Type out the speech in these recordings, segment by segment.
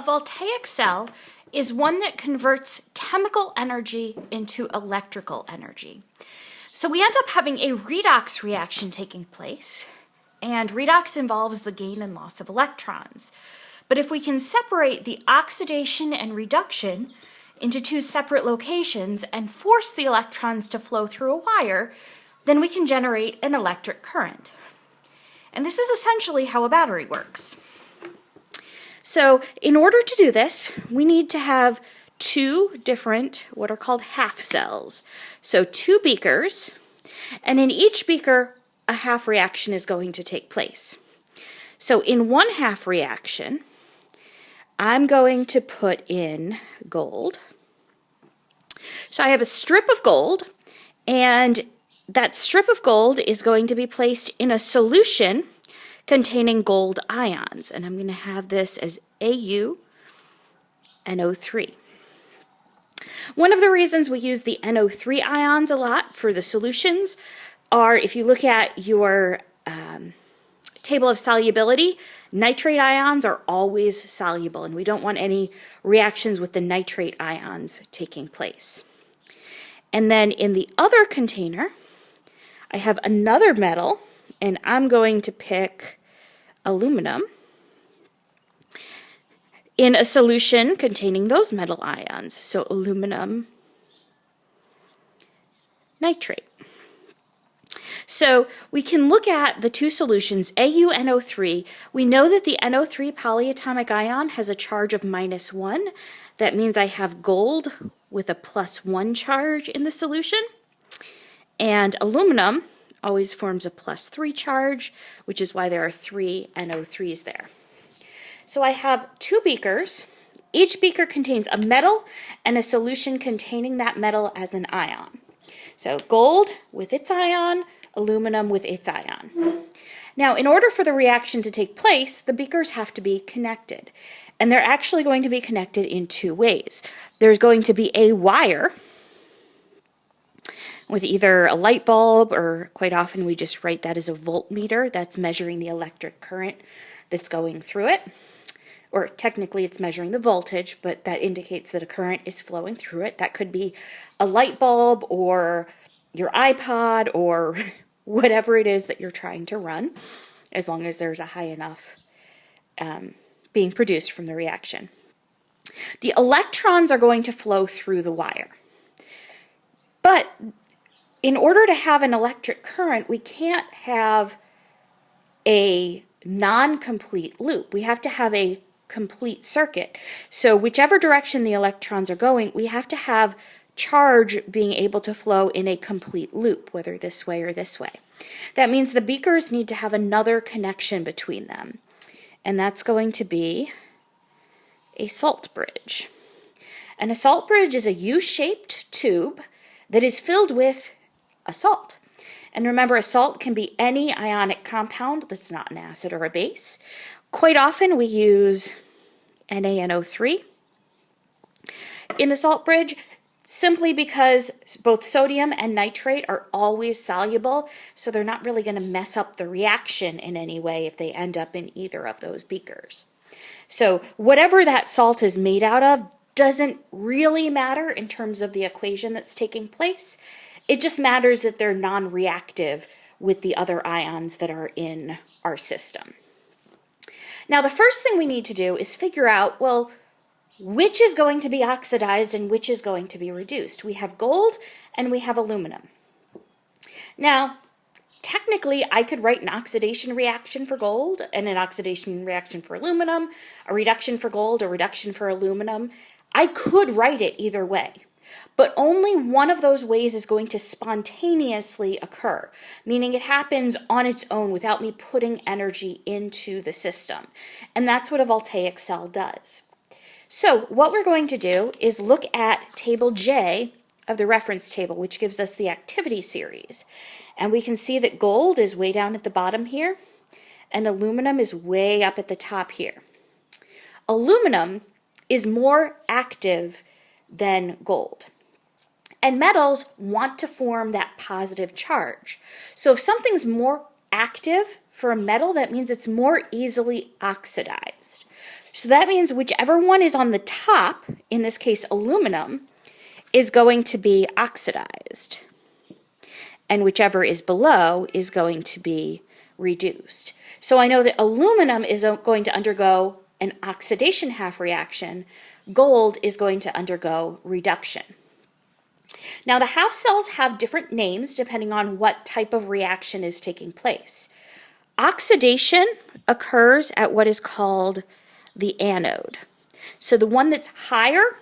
voltaic cell is one that converts chemical energy into electrical energy. So we end up having a redox reaction taking place, and redox involves the gain and loss of electrons. But if we can separate the oxidation and reduction into two separate locations and force the electrons to flow through a wire, then we can generate an electric current. And this is essentially how a battery works. So in order to do this, we need to have two different, what are called half cells. So two beakers, and in each beaker, a half reaction is going to take place. So in one half reaction, I'm going to put in gold. So I have a strip of gold, and that strip of gold is going to be placed in a solution containing gold ions, and I'm going to have this as AuNO3. One of the reasons we use the NO3 ions a lot for the solutions are, if you look at your table of solubility, nitrate ions are always soluble, and we don't want any reactions with the nitrate ions taking place. And then in the other container, I have another metal, and I'm going to pick aluminum in a solution containing those metal ions. So aluminum nitrate. So we can look at the two solutions, AuNO3. We know that the NO3 polyatomic ion has a charge of -1. That means I have gold with a +1 charge in the solution. And aluminum always forms a +3 charge, which is why there are 3 NO3s there. So I have two beakers. Each beaker contains a metal and a solution containing that metal as an ion. So gold with its ion, aluminum with its ion. Now, in order for the reaction to take place, the beakers have to be connected. And they're actually going to be connected in two ways. There's going to be a wire with either a light bulb, or quite often we just write that as a voltmeter. That's measuring the electric current that's going through it. Or technically it's measuring the voltage, but that indicates that a current is flowing through it. That could be a light bulb or your iPod or whatever it is that you're trying to run, as long as there's a high enough being produced from the reaction. The electrons are going to flow through the wire. But in order to have an electric current, we can't have a non-complete loop. We have to have a complete circuit. So whichever direction the electrons are going, we have to have charge being able to flow in a complete loop, whether this way or this way. That means the beakers need to have another connection between them, and that's going to be a salt bridge. And a salt bridge is a U-shaped tube that is filled with a salt. And remember, a salt can be any ionic compound that's not an acid or a base. Quite often we use NaNO3 in the salt bridge, simply because both sodium and nitrate are always soluble, so they're not really going to mess up the reaction in any way if they end up in either of those beakers. So whatever that salt is made out of doesn't really matter in terms of the equation that's taking place. It just matters that they're non-reactive with the other ions that are in our system. Now, the first thing we need to do is figure out, well, which is going to be oxidized and which is going to be reduced. We have gold and we have aluminum. Now, technically, I could write an oxidation reaction for gold and an oxidation reaction for aluminum, a reduction for gold, a reduction for aluminum. I could write it either way. But only one of those ways is going to spontaneously occur, meaning it happens on its own without me putting energy into the system. And that's what a voltaic cell does. So what we're going to do is look at table J of the reference table, which gives us the activity series. And we can see that gold is way down at the bottom here, and aluminum is way up at the top here. Aluminum is more active than gold. And metals want to form that positive charge. So if something's more active for a metal, that means it's more easily oxidized. So that means whichever one is on the top, in this case aluminum, is going to be oxidized. And whichever is below is going to be reduced. So I know that aluminum is going to undergo an oxidation half reaction. Gold is going to undergo reduction. Now the half cells have different names depending on what type of reaction is taking place. Oxidation occurs at what is called the anode. So the one that's higher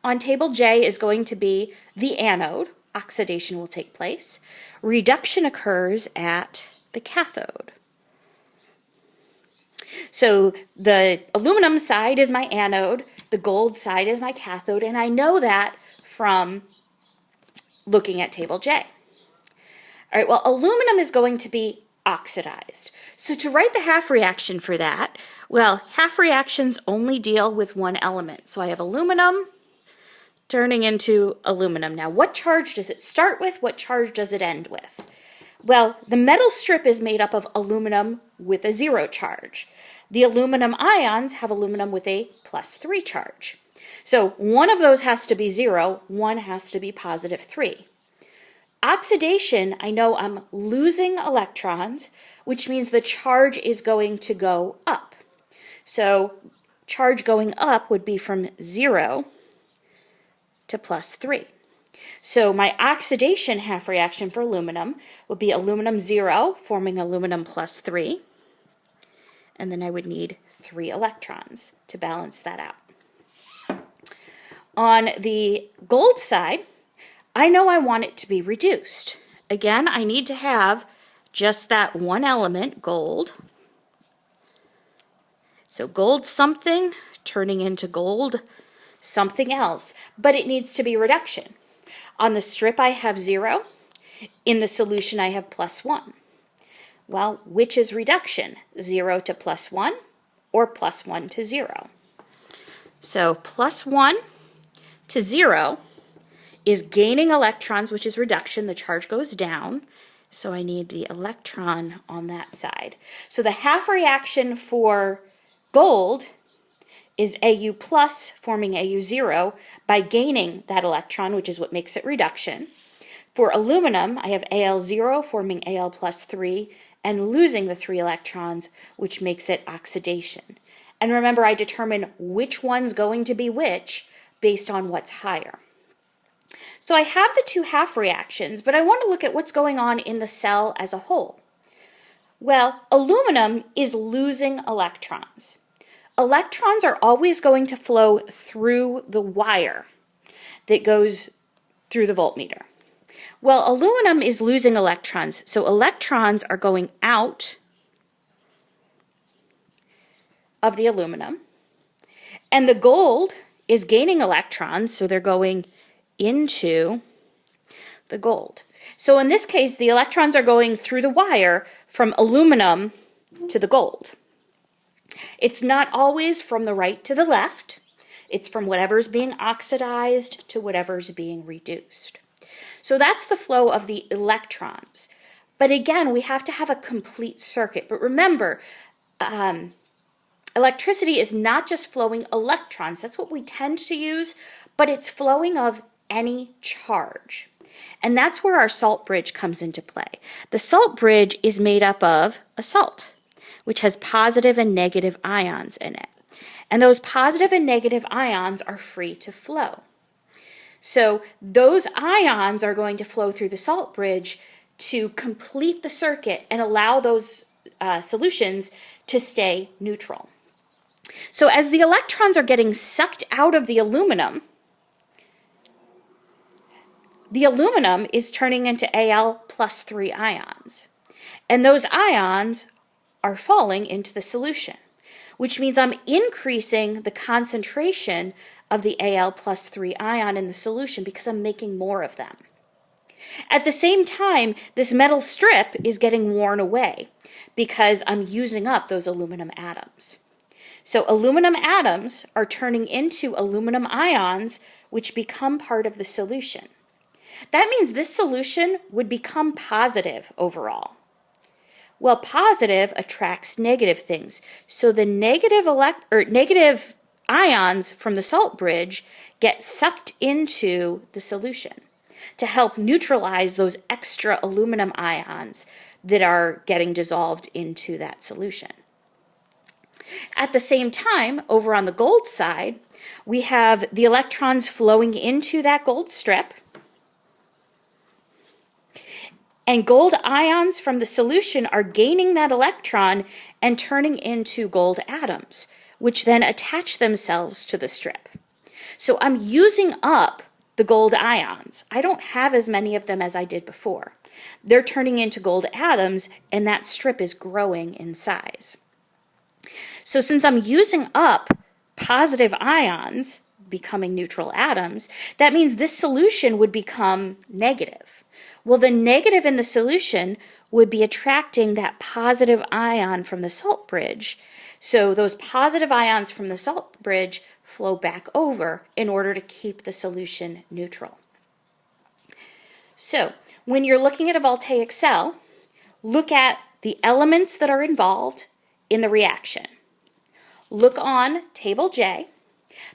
on table J is going to be the anode. Oxidation will take place. Reduction occurs at the cathode. So the aluminum side is my anode, the gold side is my cathode, and I know that from looking at table J. All right, well, aluminum is going to be oxidized. So to write the half reaction for that, well, half reactions only deal with one element. So I have aluminum turning into aluminum. Now, what charge does it start with? What charge does it end with? Well, the metal strip is made up of aluminum with a 0 charge. The aluminum ions have aluminum with a +3 charge. So one of those has to be 0, one has to be +3. Oxidation, I know I'm losing electrons, which means the charge is going to go up. So charge going up would be from 0 to +3. So my oxidation half reaction for aluminum would be aluminum 0 forming aluminum +3, and then I would need 3 electrons to balance that out. On the gold side, I know I want it to be reduced. Again, I need to have just that one element, gold. So gold something turning into gold something else, but it needs to be reduction. On the strip I have 0, in the solution I have +1. Well, which is reduction? 0 to +1 or +1 to 0? So +1 to 0 is gaining electrons, which is reduction. The charge goes down, so I need the electron on that side. So the half reaction for gold is Au plus forming Au0 by gaining that electron, which is what makes it reduction. For aluminum, I have Al0 forming Al +3 and losing the 3 electrons, which makes it oxidation. And remember, I determine which one's going to be which based on what's higher. So I have the 2 half reactions, but I want to look at what's going on in the cell as a whole. Well, aluminum is losing electrons. Electrons are always going to flow through the wire that goes through the voltmeter. Well, aluminum is losing electrons, so electrons are going out of the aluminum, and the gold is gaining electrons, so they're going into the gold. So in this case, the electrons are going through the wire from aluminum to the gold. It's not always from the right to the left. It's from whatever's being oxidized to whatever's being reduced. So that's the flow of the electrons. But again, we have to have a complete circuit. But remember, electricity is not just flowing electrons. That's what we tend to use, but it's flowing of any charge. And that's where our salt bridge comes into play. The salt bridge is made up of a salt, which has positive and negative ions in it. And those positive and negative ions are free to flow. So those ions are going to flow through the salt bridge to complete the circuit and allow those solutions to stay neutral. So as the electrons are getting sucked out of the aluminum is turning into Al +3 ions. And those ions are falling into the solution, which means I'm increasing the concentration of the Al +3 ion in the solution because I'm making more of them. At the same time, this metal strip is getting worn away because I'm using up those aluminum atoms. So aluminum atoms are turning into aluminum ions, which become part of the solution. That means this solution would become positive overall. Well, positive attracts negative things. So the negative ions from the salt bridge get sucked into the solution to help neutralize those extra aluminum ions that are getting dissolved into that solution. At the same time, over on the gold side, we have the electrons flowing into that gold strip, and gold ions from the solution are gaining that electron and turning into gold atoms, which then attach themselves to the strip. So I'm using up the gold ions. I don't have as many of them as I did before. They're turning into gold atoms, and that strip is growing in size. So since I'm using up positive ions becoming neutral atoms, that means this solution would become negative. Well, the negative in the solution would be attracting that positive ion from the salt bridge. So those positive ions from the salt bridge flow back over in order to keep the solution neutral. So when you're looking at a voltaic cell, look at the elements that are involved in the reaction. Look on table J.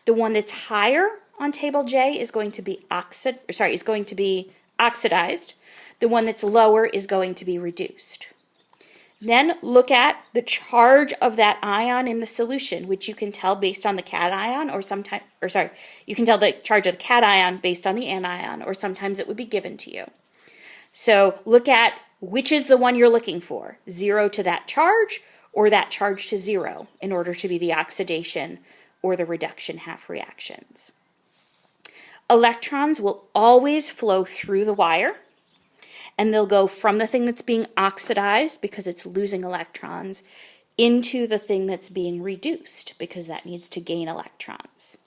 The one that's higher on table J is going to be oxidized. The one that's lower is going to be reduced. Then look at the charge of that ion in the solution, which you can tell based on the cation, you can tell the charge of the cation based on the anion, or sometimes it would be given to you. So look at which is the one you're looking for, 0 to that charge or that charge to 0, in order to be the oxidation or the reduction half reactions. Electrons will always flow through the wire, and they'll go from the thing that's being oxidized because it's losing electrons into the thing that's being reduced because that needs to gain electrons.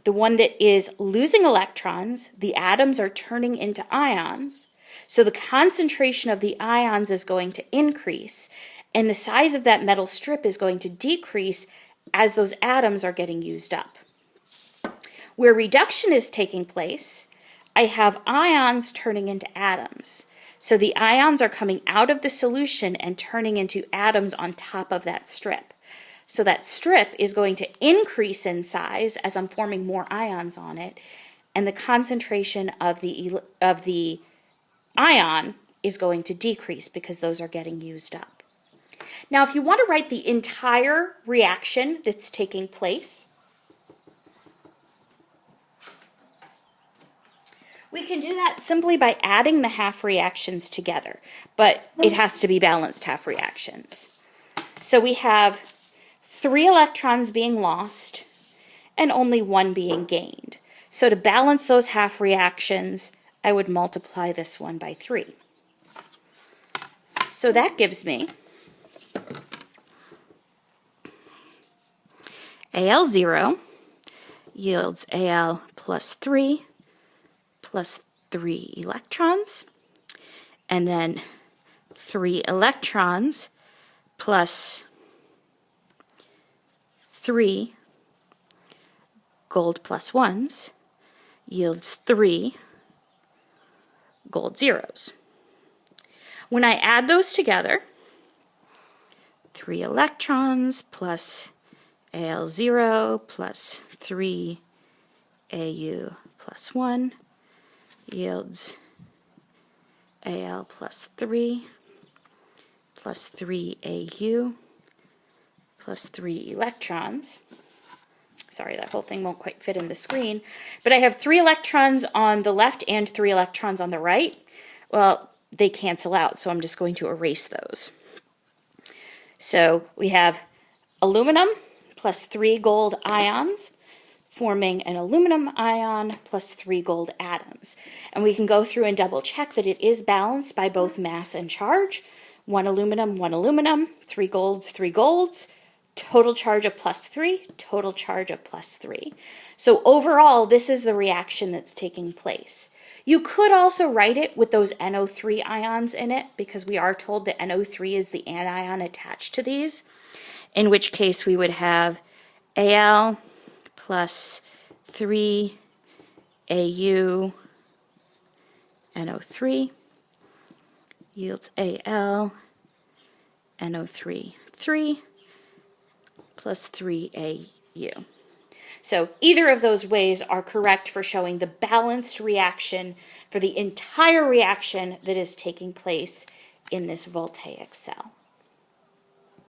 The one that is losing electrons, the atoms are turning into ions, so the concentration of the ions is going to increase, and the size of that metal strip is going to decrease as those atoms are getting used up. Where reduction is taking place, I have ions turning into atoms. So the ions are coming out of the solution and turning into atoms on top of that strip. So that strip is going to increase in size as I'm forming more ions on it, and the concentration of the ion is going to decrease because those are getting used up. Now, if you want to write the entire reaction that's taking place, we can do that simply by adding the half reactions together, but it has to be balanced half reactions. So we have 3 electrons being lost and only 1 being gained. So to balance those half reactions, I would multiply this one by 3. So that gives me Al0 yields Al plus 3 electrons, and then 3 electrons plus 3 gold plus 1s yields 3 gold zeros. When I add those together, 3 electrons plus Al0 plus 3 Au plus 1 yields Al plus 3 Au plus 3 electrons. Sorry, that whole thing won't quite fit in the screen. But I have 3 electrons on the left and 3 electrons on the right. Well, they cancel out, so I'm just going to erase those. So we have aluminum plus 3 gold ions forming an aluminum ion plus 3 gold atoms. And we can go through and double check that it is balanced by both mass and charge. 1 aluminum, 3 golds, 3 golds, total charge of plus 3, total charge of plus 3. So overall, this is the reaction that's taking place. You could also write it with those NO3 ions in it, because we are told that NO3 is the anion attached to these, in which case we would have Al plus 3 Au NO3 yields Al NO3, 3 plus 3AU. So either of those ways are correct for showing the balanced reaction for the entire reaction that is taking place in this voltaic cell.